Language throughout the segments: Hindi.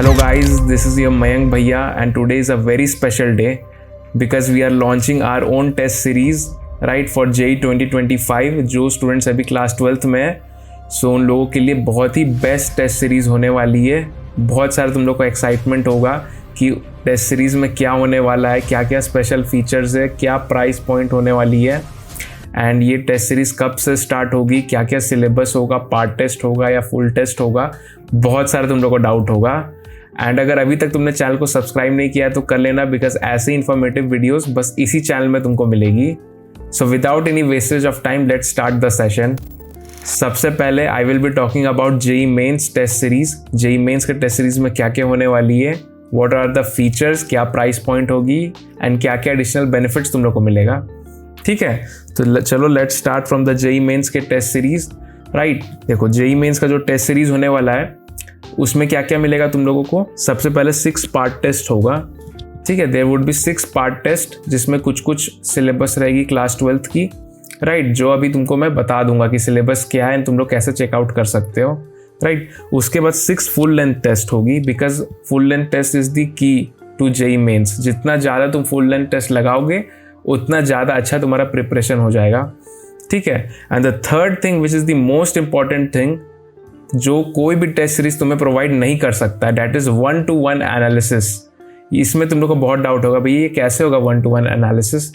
Hello guys, this is your Mayank Bhaiya and today is a very special day because we are launching our own test series right for JEE 2025 जो स्टूडेंट्स अभी क्लास 12th में है। सो उन लोगों के लिए बहुत ही बेस्ट टेस्ट सीरीज़ होने वाली है। बहुत सारा तुम लोग को एक्साइटमेंट होगा कि टेस्ट सीरीज़ में क्या होने वाला है, क्या क्या स्पेशल फीचर्स है, क्या प्राइस पॉइंट होने वाली है एंड ये टेस्ट सीरीज़ कब से स्टार्ट होगी, क्या क्या सिलेबस होगा, पार्ट टेस्ट होगा या फुल टेस्ट होगा। बहुत सारा तुम लोग को डाउट होगा एंड अगर अभी तक तुमने चैनल को सब्सक्राइब नहीं किया है तो कर लेना बिकॉज ऐसे इन्फॉर्मेटिव वीडियोस बस इसी चैनल में तुमको मिलेगी। So without any wastage of time let's start the session. सबसे पहले I will be talking about JEE mains test series. JEE Mains के टेस्ट सीरीज में क्या क्या होने वाली है, व्हाट आर द फीचर्स, क्या प्राइस पॉइंट होगी एंड क्या क्या एडिशनल बेनिफिट्स तुम लोग को मिलेगा। ठीक है, तो चलो let's start from the JEE Mains के टेस्ट सीरीज। राइट, देखो जेई मेंस का जो टेस्ट सीरीज होने वाला है उसमें क्या क्या मिलेगा तुम लोगों को। सबसे पहले 6 पार्ट टेस्ट होगा। ठीक है, there would be 6 part test जिसमें कुछ कुछ सिलेबस रहेगी क्लास 12th की। राइट, जो अभी तुमको मैं बता दूंगा कि सिलेबस क्या है, तुम लोग कैसे चेकआउट कर सकते हो। राइट, उसके बाद 6 फुल लेंथ टेस्ट होगी because full length test is the key to JEE Mains. जितना ज़्यादा तुम फुल लेंथ टेस्ट लगाओगे उतना ज़्यादा अच्छा तुम्हारा प्रिपरेशन हो जाएगा। ठीक है, and the third thing which is the most important thing जो कोई भी टेस्ट सीरीज तुम्हें प्रोवाइड नहीं कर सकता, दैट इज 1-to-1 एनालिसिस। इसमें तुम लोग को बहुत डाउट होगा भाई ये कैसे होगा 1-to-1 analysis.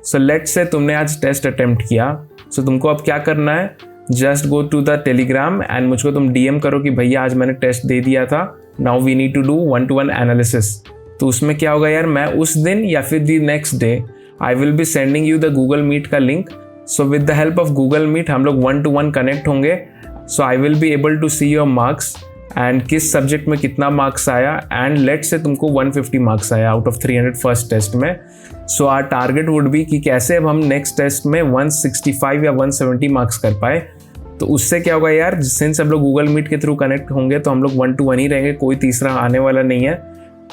So let's say तुमने आज टेस्ट अटेम्प्ट किया, सो तुमको अब क्या करना है, just go to the Telegram and मुझको तुम डीएम करो कि भैया आज मैंने टेस्ट दे दिया था, now we need to do 1-to-1 analysis. तो उसमें क्या होगा यार, मैं उस दिन या फिर the next day I will be sending you the Google Meet का link. So with the help of Google Meet हम लोग 1-to-1 कनेक्ट होंगे। So I will be able to see your marks and किस सब्जेक्ट में कितना मार्क्स आया एंड लेट से तुमको 150 मार्क्स आया आउट ऑफ 300 फर्स्ट टेस्ट में। So our target would be कि कैसे अब हम नेक्स्ट टेस्ट में 165 या 170 मार्क्स कर पाए। तो उससे क्या होगा यार, सिंस हम लोग गूगल मीट के थ्रू कनेक्ट होंगे तो हम लोग 1-to-1 ही रहेंगे, कोई तीसरा आने वाला नहीं है।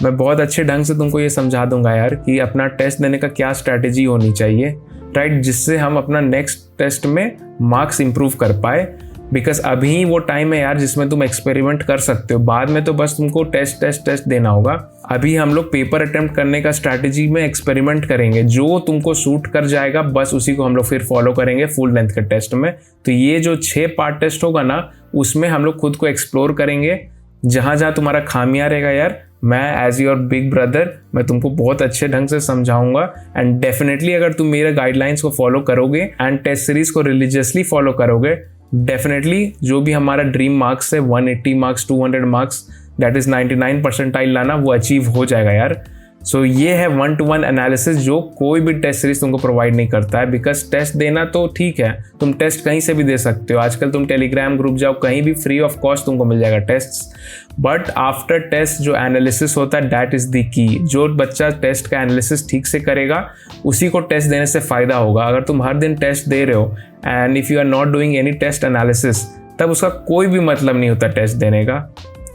मैं बहुत अच्छे ढंग से तुमको ये समझा दूंगा यार कि अपना टेस्ट देने का क्या स्ट्रैटेजी होनी चाहिए। राइट, जिससे हम अपना नेक्स्ट टेस्ट में मार्क्स इंप्रूव कर पाए। बिकॉज अभी वो टाइम है यार जिसमें तुम एक्सपेरिमेंट कर सकते हो, बाद में तो बस तुमको टेस्ट देना होगा। अभी हम लोग पेपर अटेम्प्ट करने का स्ट्रैटेजी में एक्सपेरिमेंट करेंगे, जो तुमको सूट कर जाएगा बस उसी को हम लोग फिर फॉलो करेंगे फुल लेंथ के टेस्ट में। तो ये जो 6 पार्ट टेस्ट होगा ना उसमें हम लोग खुद को एक्सप्लोर करेंगे। जहाँ जहाँ तुम्हारा खामियां रहेगा यार, मैं एज योर बिग ब्रदर मैं तुमको बहुत अच्छे ढंग से समझाऊंगा एंड डेफिनेटली अगर तुम मेरे गाइडलाइंस को फॉलो करोगे एंड टेस्ट सीरीज को रिलीजियसली फॉलो करोगे, डेफिनेटली जो भी हमारा ड्रीम मार्क्स है 180 marks 200 marks that is 99 percentile लाना, वो अचीव हो जाएगा यार। सो ये है 1-to-1 एनालिसिस जो कोई भी टेस्ट सीरीज तुमको प्रोवाइड नहीं करता है। बिकॉज टेस्ट देना तो ठीक है, तुम टेस्ट कहीं से भी दे सकते हो, आजकल तुम टेलीग्राम ग्रुप जाओ कहीं भी फ्री ऑफ कॉस्ट तुमको मिल जाएगा टेस्ट। बट आफ्टर टेस्ट जो एनालिसिस होता है दैट इज द की। जो बच्चा टेस्ट का एनालिसिस ठीक से करेगा उसी को टेस्ट देने से फ़ायदा होगा। अगर तुम हर दिन टेस्ट दे रहे हो and if you are not doing any test analysis तब उसका कोई भी मतलब नहीं होता टेस्ट देने का।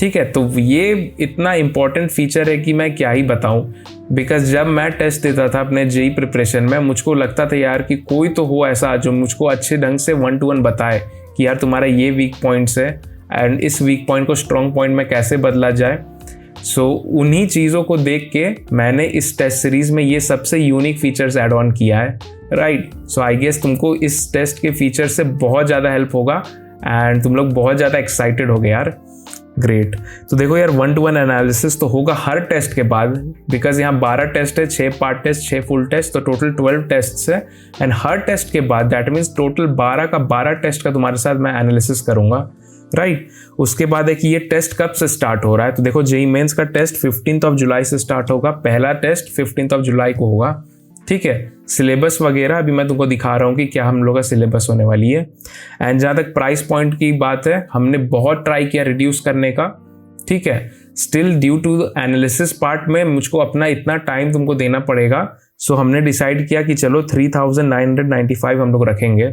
ठीक है, तो ये इतना इंपॉर्टेंट फीचर है कि मैं क्या ही बताऊं। बिकॉज जब मैं टेस्ट देता था अपने जेई प्रिपरेशन में मुझको लगता था यार कि कोई तो हो ऐसा जो मुझको अच्छे ढंग से 1-to-1 बताए कि यार तुम्हारा ये वीक पॉइंट्स है एंड इस वीक पॉइंट को स्ट्रॉन्ग पॉइंट में कैसे बदला जाए। सो उन्हीं चीज़ों को देख के मैंने इस टेस्ट सीरीज में ये सबसे यूनिक फीचर्स ऐड ऑन किया है। राइट, सो आई गेस तुमको इस टेस्ट के फीचर से बहुत ज़्यादा हेल्प होगा एंड तुम लोग बहुत ज़्यादा एक्साइटेड हो गए यार। ग्रेट, तो देखो यार 1-to-1 एनालिसिस तो होगा हर टेस्ट के बाद। बिकॉज यहाँ 12 टेस्ट है, 6 पार्ट टेस्ट 6 फुल टेस्ट, तो टोटल 12 टेस्ट है एंड हर टेस्ट के बाद दैट मीन्स टोटल 12 का 12 टेस्ट का तुम्हारे साथ मैं एनालिसिस करूंगा। राइट, उसके बाद है कि ये टेस्ट कब से स्टार्ट हो रहा है। तो देखो जेई मेंस का टेस्ट 15th ऑफ जुलाई से स्टार्ट होगा, पहला टेस्ट 15th ऑफ जुलाई को होगा। ठीक है, सिलेबस वगैरह अभी मैं तुमको दिखा रहा हूँ कि क्या हम लोग का सिलेबस होने वाली है। एंड जहाँ तक प्राइस पॉइंट की बात है, हमने बहुत ट्राई किया रिड्यूस करने का। ठीक है, still due to analysis part में मुझको अपना इतना टाइम तुमको देना पड़ेगा। सो हमने डिसाइड किया कि चलो 3995 हम लोग रखेंगे।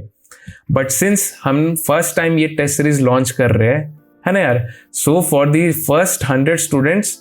बट सिंस हम फर्स्ट टाइम ये टेस्ट सीरीज लॉन्च कर रहे हैं, है ना यार, so for the first 100 students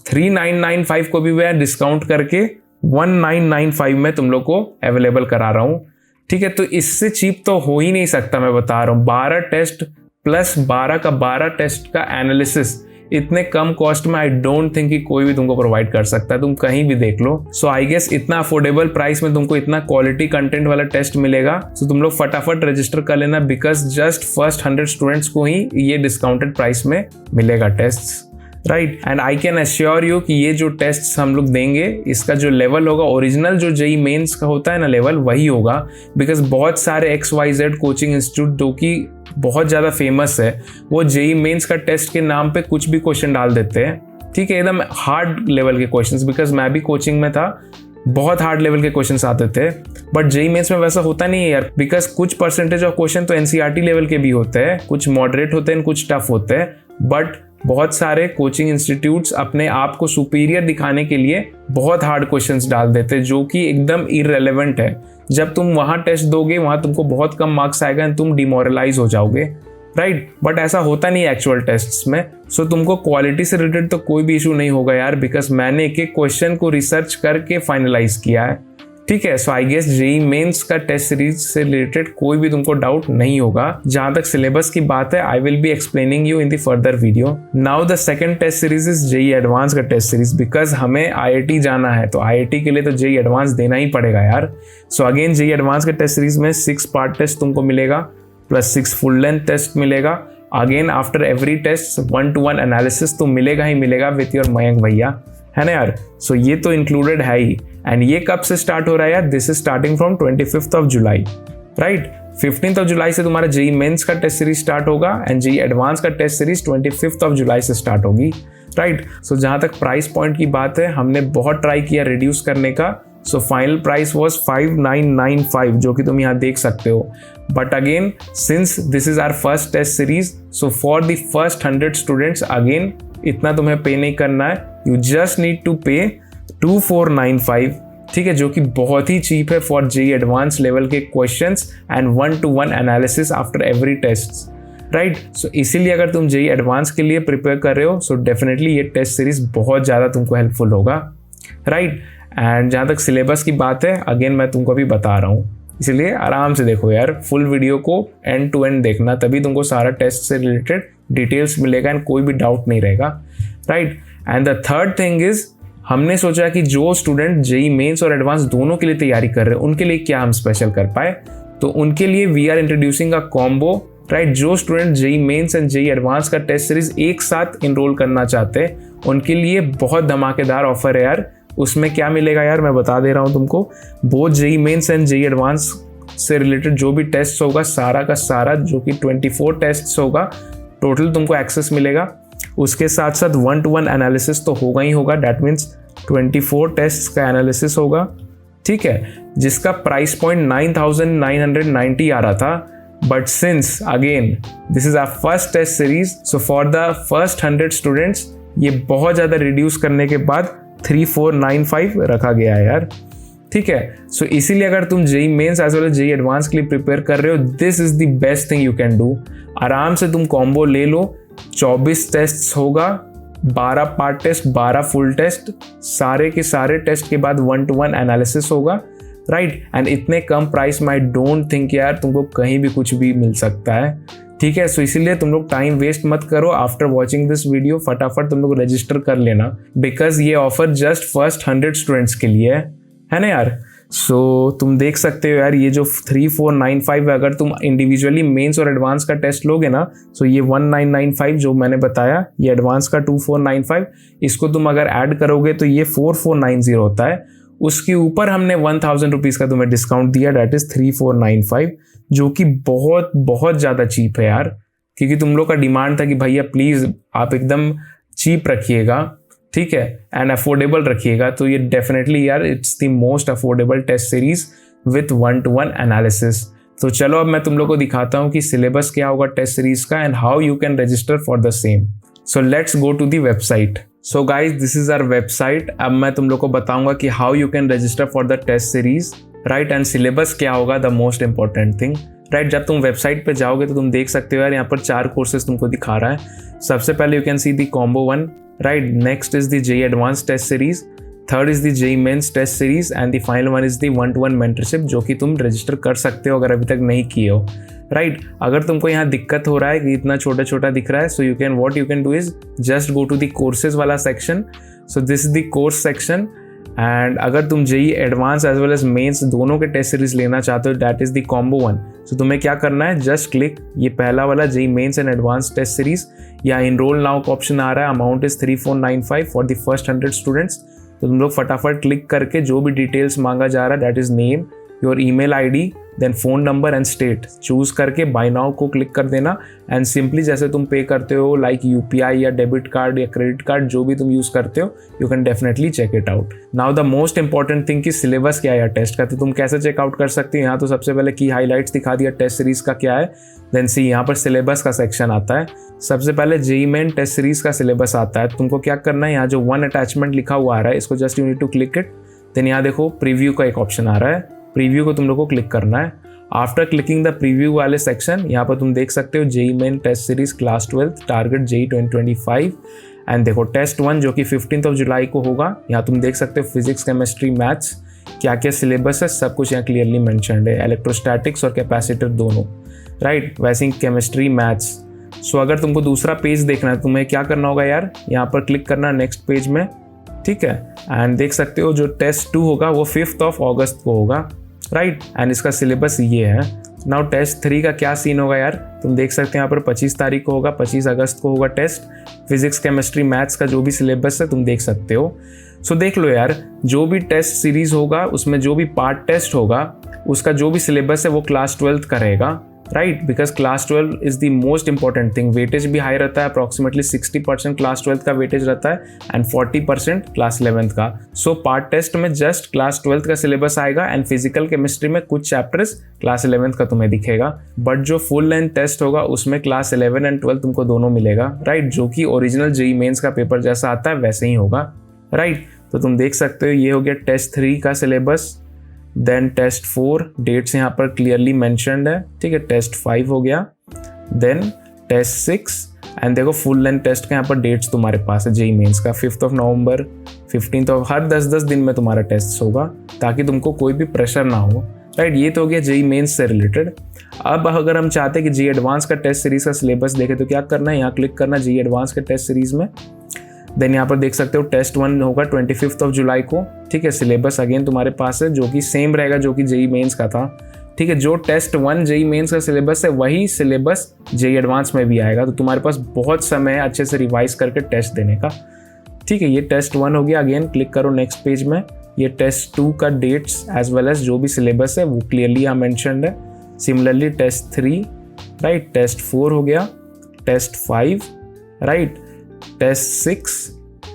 3995 को भी मैं डिस्काउंट करके 1995 में तुम लोग को अवेलेबल करा रहा हूँ। ठीक है, तो इससे चीप तो हो ही नहीं सकता, मैं बता रहा हूँ। 12 टेस्ट प्लस 12 का 12 टेस्ट का एनालिसिस, इतने कम कॉस्ट में आई डोंट थिंक कि कोई भी तुमको प्रोवाइड कर सकता है, तुम कहीं भी देख लो। सो आई गेस इतना अफोर्डेबल प्राइस में तुमको इतना क्वालिटी कंटेंट वाला टेस्ट मिलेगा, सो तुम लोग फटाफट रजिस्टर कर लेना, बिकॉज जस्ट फर्स्ट 100 स्टूडेंट्स को ही ये डिस्काउंटेड प्राइस में मिलेगा test, right. And I can assure you कि ये जो टेस्ट हम लोग देंगे, इसका जो लेवल होगा ओरिजिनल जो जेई मेंस का होता है ना लेवल, वही होगा। बिकॉज बहुत सारे XYZ कोचिंग इंस्टीट्यूट जो कि बहुत ज़्यादा फेमस है, वो जेई मेंस का टेस्ट के नाम पे कुछ भी क्वेश्चन डाल देते हैं, ठीक है, एकदम हार्ड लेवल के क्वेश्चंस। बिकॉज मैं भी कोचिंग में था, बहुत हार्ड लेवल के क्वेश्चंस आते थे, बट जेई मेंस में वैसा होता नहीं है यार। बिकॉज कुछ परसेंटेज ऑफ क्वेश्चन तो NCERT लेवल के भी होते हैं, कुछ मॉडरेट होते हैं, कुछ टफ होते हैं, बट बहुत सारे कोचिंग इंस्टीट्यूट्स अपने आप को सुपीरियर दिखाने के लिए बहुत हार्ड क्वेश्चंस डाल देते हैं, जो कि एकदम इररेलेवेंट है। जब तुम वहाँ टेस्ट दोगे, वहाँ तुमको बहुत कम मार्क्स आएगा एंड तुम डिमोरलाइज हो जाओगे, राइट। बट ऐसा होता नहीं है एक्चुअल टेस्ट्स में। सो तुमको क्वालिटी से रिलेटेड तो कोई भी इशू नहीं होगा यार, बिकॉज मैंने एक एक क्वेश्चन को रिसर्च करके फाइनलाइज किया है, ठीक है। सो आई गेस जेई मेंस का टेस्ट सीरीज से रिलेटेड कोई भी तुमको डाउट नहीं होगा। जहां तक सिलेबस की बात है, I will be explaining you in the further video. Now the second test series is JEE advance का टेस्ट सीरीज, बिकॉज हमें IIT जाना है, तो IIT के लिए तो जेई एडवांस देना ही पड़ेगा यार। सो अगेन जेई एडवांस के टेस्ट सीरीज में 6 पार्ट टेस्ट तुमको मिलेगा, प्लस 6 फुल लेंथ टेस्ट मिलेगा। Again after every test 1-to-1 analysis तो मिलेगा ही मिलेगा विथ योर मयंक भैया, है ना यार। सो ये तो इंक्लूडेड है ही। एंड ये कब से स्टार्ट हो रहा है यार? This is starting from 25th of July, right. 15th of July से तुम्हारा जेई मेंस का टेस्ट सीरीज स्टार्ट होगा एंड जेई एडवांस का test series 25th of July से स्टार्ट होगी, राइट। सो जहां तक प्राइस पॉइंट की बात है, हमने बहुत ट्राई किया रिड्यूस करने का। सो फाइनल प्राइस वॉज 5995, जो कि तुम यहाँ देख सकते हो। But again since this is our first test series, so for the first 100 students again इतना तुम्हें पे नहीं करना है, यू जस्ट नीड टू पे 2495, ठीक है, जो कि बहुत ही चीप है फॉर जेई एडवांस लेवल के questions and 1-to-1 analysis after every test, right. So इसीलिए अगर तुम जेई एडवांस के लिए प्रिपेयर कर रहे हो, सो डेफिनेटली ये टेस्ट सीरीज बहुत ज़्यादा तुमको हेल्पफुल होगा, राइट। एंड जहाँ तक सिलेबस की बात है, अगेन मैं तुमको अभी बता रहा हूँ, इसलिए आराम से देखो यार, फुल वीडियो को एंड टू एंड देखना, तभी तुमको सारा टेस्ट से रिलेटेड डिटेल्स मिलेगा एंड कोई भी डाउट नहीं रहेगा, right. And the third thing is, हमने सोचा कि जो स्टूडेंट जेई मेंस और एडवांस दोनों के लिए तैयारी कर रहे हैं, उनके लिए क्या हम स्पेशल कर पाए। तो उनके लिए we are introducing a combo, right. जो student JEE mains and JEE advance का टेस्ट सीरीज एक साथ इनरोल करना चाहते हैं, उनके लिए बहुत धमाकेदार ऑफर है यार। उसमें क्या मिलेगा यार, मैं बता दे रहा हूँ तुमको। Both JEE mains and JEE advance से रिलेटेड जो भी टेस्ट होगा, सारा का सारा, जो कि 24 टेस्ट होगा टोटल, तुमको एक्सेस मिलेगा। उसके साथ साथ 1-to-1 एनालिसिस तो होगा ही होगा, डैट मीन्स 24 टेस्ट का एनालिसिस होगा, ठीक है, जिसका प्राइस पॉइंट 9990 आ रहा था। But since again this is our first test series, so for the first 100 students ये बहुत ज़्यादा रिड्यूस करने के बाद 3495 रखा गया है यार, ठीक है। सो इसीलिए अगर तुम JEE mains as well as JEE advance के लिए प्रिपेयर कर रहे हो, this is the best thing you can do. आराम से तुम कॉम्बो ले लो, 24 टेस्ट होगा, 12 पार्ट टेस्ट, 12 फुल टेस्ट, सारे के सारे टेस्ट के बाद 1-to-1 एनालिसिस होगा, राइट। एंड इतने कम प्राइस में आई डोंट थिंक यार तुमको कहीं भी कुछ भी मिल सकता है, ठीक है। सो इसीलिए तुम लोग टाइम वेस्ट मत करो। आफ्टर वॉचिंग दिस वीडियो फटाफट तुम लोग रजिस्टर कर लेना, बिकॉज ये ऑफर जस्ट फर्स्ट 100 स्टूडेंट्स के लिए है ना यार। सो तुम देख सकते हो यार, ये जो 3495 अगर तुम इंडिविजुअली मेंस और एडवांस का टेस्ट लोगे ना, सो ये 1995 जो मैंने बताया, ये एडवांस का 2495, इसको तुम अगर ऐड करोगे तो ये 4490 होता है। उसके ऊपर हमने 1000 रुपीज़ का तुम्हें डिस्काउंट दिया, डैट इज 3495, जो कि बहुत बहुत ज़्यादा चीप है यार, क्योंकि तुम लोग का डिमांड था कि भैया प्लीज़ आप एकदम चीप रखिएगा, ठीक है, एंड अफोर्डेबल रखिएगा। तो ये डेफिनेटली यार it's the most affordable test series with 1-to-1 analysis. तो चलो अब मैं तुम लोग को दिखाता हूँ कि सिलेबस क्या होगा टेस्ट सीरीज का and how you can register for the same. So let's go to the website. So guys this is our website. अब मैं तुम लोग को बताऊंगा कि how you can register for the test series, right, and syllabus क्या होगा, the most important thing, right. जब तुम वेबसाइट पे जाओगे तो तुम देख सकते हो यार, यहाँ पर 4 कोर्सेज तुमको दिखा रहा है। सबसे पहले you can see the combo 1, right. Next is the JEE advance test series, third is the JEE mains test series and the final one is the 1-to-1 mentorship, जो कि तुम रजिस्टर कर सकते हो अगर अभी तक नहीं किए हो, राइट। अगर तुमको यहाँ दिक्कत हो रहा है कि इतना छोटा छोटा दिख रहा है, so what you can do is just go to the courses वाला section. So this is the course section. And अगर तुम JEE advanced as well as mains दोनों के टेस्ट सीरीज लेना चाहते हो, that is the combo one. So तुम्हें क्या करना है, जस्ट क्लिक ये पहला वाला JEE mains and advanced test series, या इनरोल नाउ का ऑप्शन आ रहा है, amount is 3495 for the first 100 students. तो तुम लोग फटाफट क्लिक करके जो भी डिटेल्स मांगा जा रहा है, that is name, your email ID, then phone number and state, choose करके बाय नाउ को क्लिक कर देना। एंड सिंपली जैसे तुम पे करते हो लाइक यूपीआई या डेबिट कार्ड या क्रेडिट कार्ड, जो भी तुम यूज़ करते हो, you can definitely check it out. Now the most important thing कि सिलेबस क्या है टेस्ट का, तो तुम कैसे चेकआउट कर सकते हो। यहाँ तो सबसे पहले की हाईलाइट्स दिखा दिया टेस्ट सीरीज़ का क्या है, देन सी यहाँ पर सिलेबस का सेक्शन आता है। सबसे पहले जेई मेन टेस्ट सीरीज़ का सिलेबस आता है। तुमको क्या करना है, यहाँ जो 1 अटैचमेंट लिखा हुआ आ रहा है, इसको just you need to click it. Then यहाँ देखो प्रीव्यू का एक ऑप्शन आ रहा है, प्रीव्यू को तुम लोग को क्लिक करना है। आफ्टर क्लिकिंग द प्रीव्यू वाले सेक्शन, यहाँ पर तुम देख सकते हो JEE main test series class 12 target JEE 2025। And देखो टेस्ट 1 जो कि 15 जुलाई को होगा, यहाँ तुम देख सकते हो फिजिक्स, केमिस्ट्री, मैथ्स, क्या क्या सिलेबस है, सब कुछ यहाँ क्लियरली मेंशन्ड है, इलेक्ट्रोस्टैटिक्स और कैपेसिटर दोनों, राइट। वैसे ही केमिस्ट्री, मैथ्स। सो अगर तुमको दूसरा पेज देखना है, तुम्हें क्या करना होगा यार, यहाँ पर क्लिक करना नेक्स्ट पेज में, ठीक है। एंड देख सकते हो जो टेस्ट 2 होगा वो 5 अगस्त को होगा, राइट। एंड इसका सिलेबस ये है। नाउ टेस्ट 3 का क्या सीन होगा यार, तुम देख सकते हैं यहाँ पर 25 तारीख को होगा, 25 अगस्त को होगा टेस्ट। फिजिक्स, केमिस्ट्री, मैथ्स का जो भी सिलेबस है तुम देख सकते हो। सो देख लो यार, जो भी टेस्ट सीरीज होगा उसमें जो भी पार्ट टेस्ट होगा उसका जो भी सिलेबस है वो क्लास 12 का रहेगा, right. Because class 12 is the most important thing. Weightage भी हाई रहता है, अप्रॉक्सीमेटली 60% क्लास 12 का वेटेज रहता है एंड 40% क्लास 11 का। सो पार्ट टेस्ट में जस्ट क्लास 12 का सिलेबस आएगा एंड फिजिकल केमिस्ट्री में कुछ चैप्टर्स क्लास 11 का तुम्हें दिखेगा। बट जो फुल लेंथ टेस्ट होगा उसमें क्लास 11 एंड 12 तुमको दोनों मिलेगा, राइट। जो कि ओरिजिनल जेई मेंस का पेपर जैसा आता है वैसे ही होगा, राइट। तो तुम देख सकते हो ये हो गया टेस्ट 3 का सिलेबस। देन टेस्ट 4 डेट्स यहाँ पर क्लियरली मेंशन्ड है, ठीक है। टेस्ट 5 हो गया, देन टेस्ट 6 एंड देखो फुल लेंथ टेस्ट का यहाँ पर डेट्स तुम्हारे पास है जेई मेंस का 5 नवंबर, 15 हर 10-10 दिन में तुम्हारा टेस्ट होगा, ताकि तुमको कोई भी प्रेशर ना हो, राइट। ये तो हो गया जेई मेंस से रिलेटेड। अब अगर हम चाहते हैं कि जेई एडवांस का टेस्ट सीरीज का सिलेबस देखें तो क्या करना है, यहाँ क्लिक करना जेई एडवांस के टेस्ट सीरीज में। देन यहाँ पर देख सकते हो टेस्ट 1 होगा 25 जुलाई को, ठीक है। सिलेबस अगेन तुम्हारे पास है जो कि सेम रहेगा जो कि जेई मेंस का था, ठीक है। जो टेस्ट 1 जेई मेंस का सिलेबस है वही सिलेबस जेई एडवांस में भी आएगा। तो तुम्हारे पास बहुत समय है अच्छे से रिवाइज करके टेस्ट देने का, ठीक है। ये टेस्ट 1 हो गया। अगेन क्लिक करो नेक्स्ट पेज में, ये टेस्ट 2 का डेट्स एज वेल एज जो भी सिलेबस है वो क्लियरली यहाँ मेंशन्ड है। Similarly test 3, right. टेस्ट 4 हो गया, टेस्ट 5, राइट। टेस्ट 6,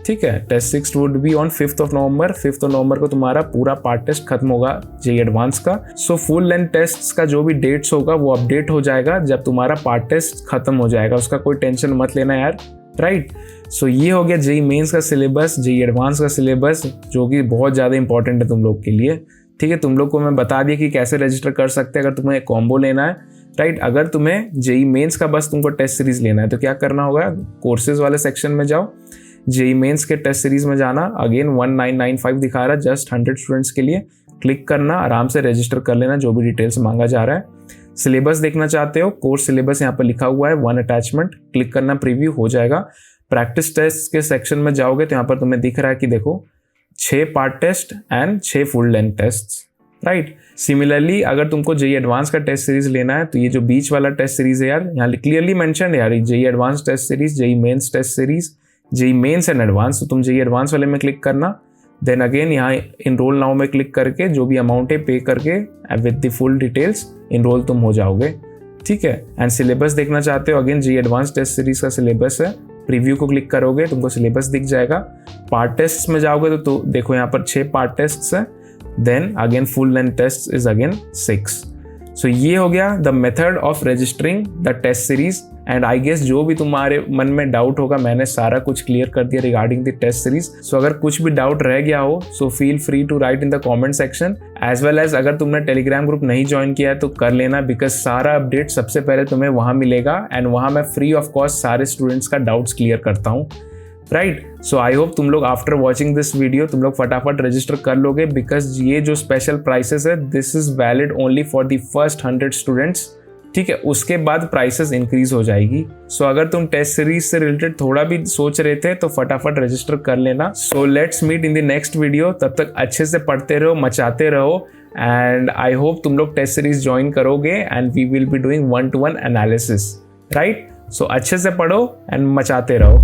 ठीक है। टेस्ट 6 वुड बी ऑन 5 नवंबर। 5 नवंबर को तुम्हारा पूरा पार्ट टेस्ट खत्म होगा जेई एडवांस का। सो फुल लेंथ टेस्ट का जो भी डेट्स होगा वो अपडेट हो जाएगा जब तुम्हारा पार्ट टेस्ट खत्म हो जाएगा, उसका कोई टेंशन मत लेना यार, राइट। सो ये हो गया जेई मेंस का सिलेबस, जेई एडवांस का सिलेबस, जो कि बहुत ज़्यादा इंपॉर्टेंट है तुम लोग के लिए, ठीक है। तुम लोग को मैं बता दिया कि कैसे रजिस्टर कर सकते हैं अगर तुम्हें कॉम्बो लेना है, राइट। अगर तुम्हें जेई मेंस का बस तुमको टेस्ट सीरीज लेना है तो क्या करना होगा, कोर्सेज वाले सेक्शन में जाओ, जेई मेंस के टेस्ट सीरीज में जाना। अगेन 1995 दिखा रहा है जस्ट 100 स्टूडेंट्स के लिए, क्लिक करना, आराम से रजिस्टर कर लेना जो भी डिटेल्स मांगा जा रहा है। सिलेबस देखना चाहते हो, कोर्स सिलेबस यहाँ पर लिखा हुआ है, 1 अटैचमेंट, क्लिक करना, प्रीव्यू हो जाएगा। प्रैक्टिस टेस्ट के सेक्शन में जाओगे तो यहाँ पर तुम्हें दिख रहा है कि देखो 6 part test and 6 full length test, right. Similarly अगर तुमको जेई एडवांस का टेस्ट सीरीज लेना है तो ये जो बीच वाला टेस्ट सीरीज है यार, यहाँ क्लियरली मेंशन है यार, JEE advance test series, JEE mains test series, JEE mains and advance. तो तुम जेई एडवांस वाले में क्लिक करना, देन अगेन यहाँ इनरोल नाउ में क्लिक करके जो भी अमाउंट है पे करके with the full details enroll तुम हो जाओगे, ठीक है। एंड सिलेबस देखना चाहते हो, again JEE advance test series का सिलेबस है, प्रीव्यू को क्लिक करोगे तुमको सिलेबस दिख जाएगा। पार्ट टेस्ट में जाओगे तो देखो यहाँ पर 6 पार्ट टेस्ट है, then again full length test is again 6। So ये हो गया the method of registering the test series. And I guess जो भी तुम्हारे मन में डाउट होगा मैंने सारा कुछ क्लियर कर दिया regarding the test series. So अगर कुछ भी डाउट रह गया हो so feel free to write in the comment section, as well as अगर तुमने टेलीग्राम ग्रुप नहीं ज्वाइन किया है तो कर लेना, बिकॉज सारा अपडेट सबसे पहले तुम्हें वहाँ मिलेगा एंड वहाँ मैं फ्री ऑफ कॉस्ट सारे स्टूडेंट्स का डाउट्स क्लियर करता हूँ, राइट। सो आई होप तुम लोग आफ्टर वॉचिंग दिस वीडियो तुम लोग फटाफट रजिस्टर कर लोगे, बिकॉज ये जो स्पेशल प्राइसेस है this is valid only for the first 100 students, ठीक है। उसके बाद प्राइसेस इंक्रीज हो जाएगी। सो अगर तुम टेस्ट सीरीज से रिलेटेड थोड़ा भी सोच रहे थे तो फटाफट रजिस्टर कर लेना। So let's meet in the next video. तब तक अच्छे से पढ़ते रहो, मचाते रहो, एंड आई होप तुम लोग टेस्ट सीरीज ज्वाइन करोगे and we will be doing 1-to-1 analysis, right. So अच्छे से पढ़ो एंड मचाते रहो।